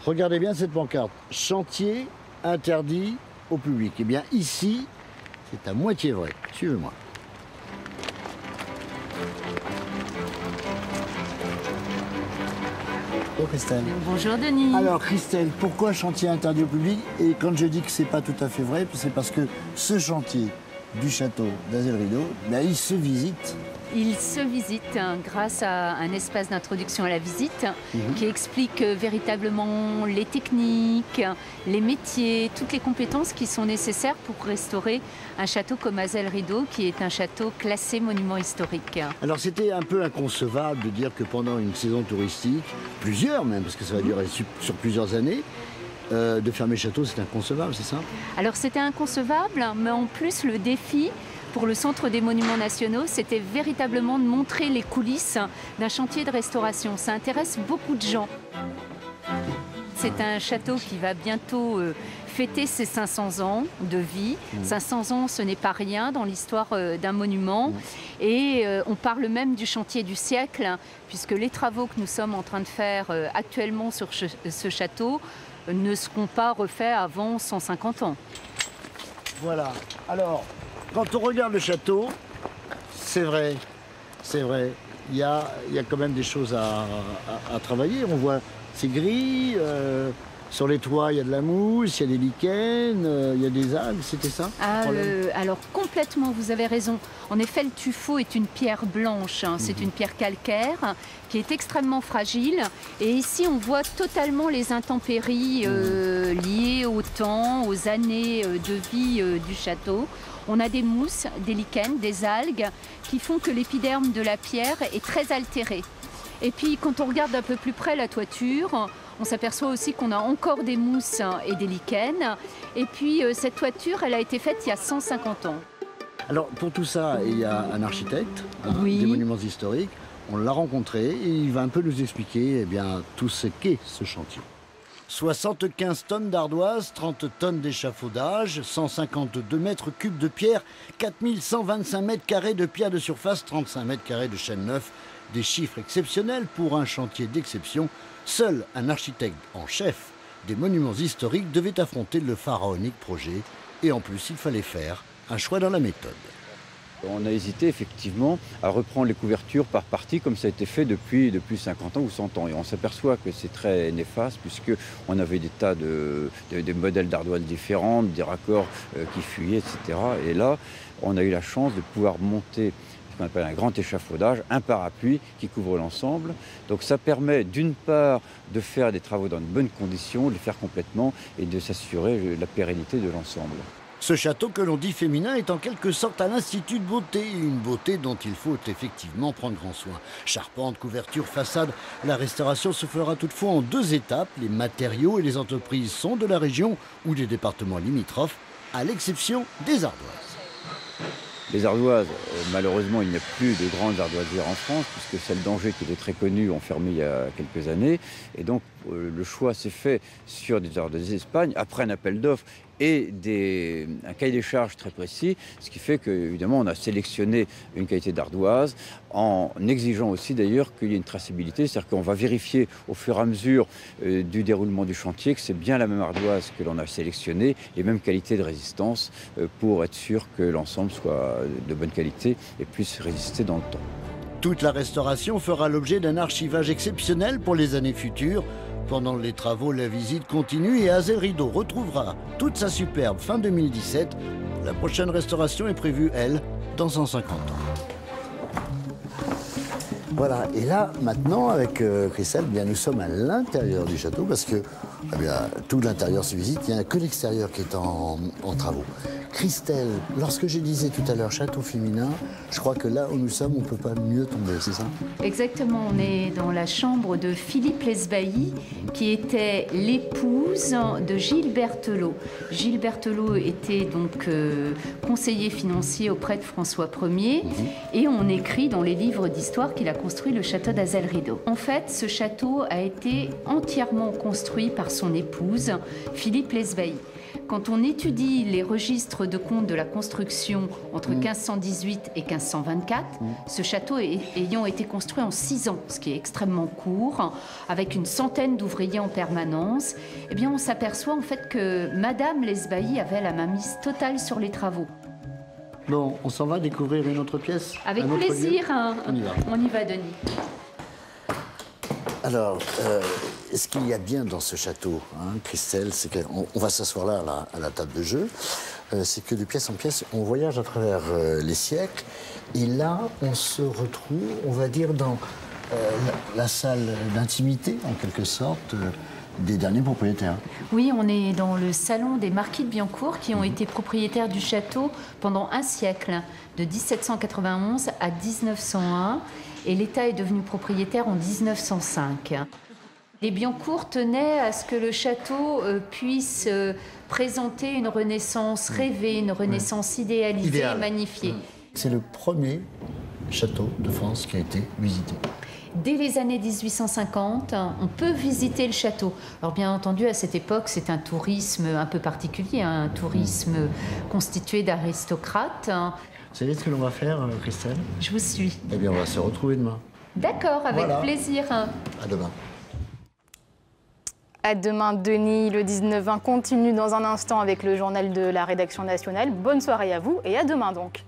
Regardez bien cette pancarte. Chantier interdit au public. Eh bien ici, c'est à moitié vrai. Suivez-moi. Bonjour Christelle. Bonjour Denis. Alors Christelle, pourquoi chantier interdit au public? Et quand je dis que c'est pas tout à fait vrai, c'est parce que ce chantier du château d'Azel-Rideau, il se visite. Il se visite grâce à un espace d'introduction à la visite qui explique véritablement les techniques, les métiers, toutes les compétences qui sont nécessaires pour restaurer un château comme Azel-Rideau, qui est un château classé monument historique. Alors c'était un peu inconcevable de dire que pendant une saison touristique, plusieurs même, parce que ça va durer sur plusieurs années, de fermer le château, c'est inconcevable, c'est ça? Alors c'était inconcevable, mais en plus le défi pour le Centre des Monuments Nationaux, c'était véritablement de montrer les coulisses d'un chantier de restauration. Ça intéresse beaucoup de gens. C'est un château qui va bientôt fêter ses 500 ans de vie. 500 ans, ce n'est pas rien dans l'histoire d'un monument. Et on parle même du chantier du siècle, puisque les travaux que nous sommes en train de faire actuellement sur ce château ne seront pas refaits avant 150 ans. Voilà. Alors, quand on regarde le château, c'est vrai, il y a quand même des choses à travailler. On voit ces grilles, sur les toits il y a de la mousse, il y a des lichens, il y a des algues, c'était ça? Alors complètement, vous avez raison. En effet, le tuffeau est une pierre blanche, c'est une pierre calcaire qui est extrêmement fragile. Et ici, on voit totalement les intempéries liées au temps, aux années de vie du château. On a des mousses, des lichens, des algues qui font que l'épiderme de la pierre est très altéré. Et puis quand on regarde d'un peu plus près la toiture, on s'aperçoit aussi qu'on a encore des mousses et des lichens. Et puis cette toiture, elle a été faite il y a 150 ans. Alors pour tout ça, il y a un architecte des monuments historiques. On l'a rencontré et il va un peu nous expliquer tout ce qu'est ce chantier. 75 tonnes d'ardoise, 30 tonnes d'échafaudage, 152 mètres cubes de pierre, 4125 mètres carrés de pierre de surface, 35 mètres carrés de chêne neuf. Des chiffres exceptionnels pour un chantier d'exception. Seul un architecte en chef des monuments historiques devait affronter le pharaonique projet. Et en plus, il fallait faire un choix dans la méthode. On a hésité effectivement à reprendre les couvertures par partie comme ça a été fait depuis 50 ans ou 100 ans. Et on s'aperçoit que c'est très néfaste puisqu'on avait des tas de modèles d'ardoise différentes, des raccords qui fuyaient, etc. Et là, on a eu la chance de pouvoir monter ce qu'on appelle un grand échafaudage, un parapluie qui couvre l'ensemble. Donc ça permet d'une part de faire des travaux dans de bonnes conditions, de les faire complètement et de s'assurer la pérennité de l'ensemble. Ce château que l'on dit féminin est en quelque sorte à l'institut de beauté, une beauté dont il faut effectivement prendre grand soin. Charpente, couverture, façade, la restauration se fera toutefois en 2 étapes. Les matériaux et les entreprises sont de la région ou des départements limitrophes, à l'exception des ardoises. Les ardoises, malheureusement, il n'y a plus de grandes ardoisières en France, puisque celles d'Angers, qui étaient très connues, ont fermé il y a quelques années. Et donc, le choix s'est fait sur des ardoisiers d'Espagne, après un appel d'offres et un cahier des charges très précis, ce qui fait qu'évidemment, on a sélectionné une qualité d'ardoise, en exigeant aussi d'ailleurs qu'il y ait une traçabilité, c'est-à-dire qu'on va vérifier au fur et à mesure du déroulement du chantier que c'est bien la même ardoise que l'on a sélectionnée, les mêmes qualités de résistance, pour être sûr que l'ensemble soit de bonne qualité et puisse résister dans le temps. Toute la restauration fera l'objet d'un archivage exceptionnel pour les années futures. Pendant les travaux, la visite continue et Azel-Rideau retrouvera toute sa superbe fin 2017. La prochaine restauration est prévue, elle, dans 150 ans. Voilà, et là, maintenant, avec Christelle, nous sommes à l'intérieur du château parce que tout l'intérieur se visite, il n'y a que l'extérieur qui est en travaux. Christelle, lorsque je disais tout à l'heure château féminin, je crois que là où nous sommes, on ne peut pas mieux tomber, c'est ça? Exactement, on est dans la chambre de Philippe Lesbailly, qui était l'épouse de Gilles Berthelot. Gilles Berthelot était donc conseiller financier auprès de François Ier, et on écrit dans les livres d'histoire qu'il a construit le château d'Azel-Rideau. En fait, ce château a été entièrement construit par son épouse, Philippe Lesbailly. Quand on étudie les registres livre de compte de la construction entre 1518 et 1524, ce château ayant été construit en 6 ans, ce qui est extrêmement court, avec une centaine d'ouvriers en permanence, eh bien on s'aperçoit en fait que Madame Lesbailly avait la mainmise totale sur les travaux. Bon, on s'en va découvrir une autre pièce? Avec plaisir, hein. On y va, Denis. Alors, ce qu'il y a bien dans ce château, hein, Christelle, c'est qu'on va s'asseoir là, à la table de jeu, c'est que de pièce en pièce, on voyage à travers les siècles, et là, on se retrouve, on va dire, dans la salle d'intimité, en quelque sorte, des derniers propriétaires. Oui, on est dans le salon des marquis de Biencourt qui ont été propriétaires du château pendant un siècle, de 1791 à 1901, et l'État est devenu propriétaire en 1905. Les Biencourt tenaient à ce que le château puisse présenter une renaissance rêvée, une renaissance idéalisée et magnifiée. C'est le premier château de France qui a été visité. Dès les années 1850, on peut visiter le château. Alors bien entendu, à cette époque, c'est un tourisme un peu particulier, un tourisme constitué d'aristocrates. Vous savez ce que l'on va faire, Christelle? Je vous suis. Eh bien, on va se retrouver demain. D'accord, avec plaisir. À demain. À demain, Denis. Le 19-20 continue dans un instant avec le journal de la rédaction nationale. Bonne soirée à vous et à demain donc.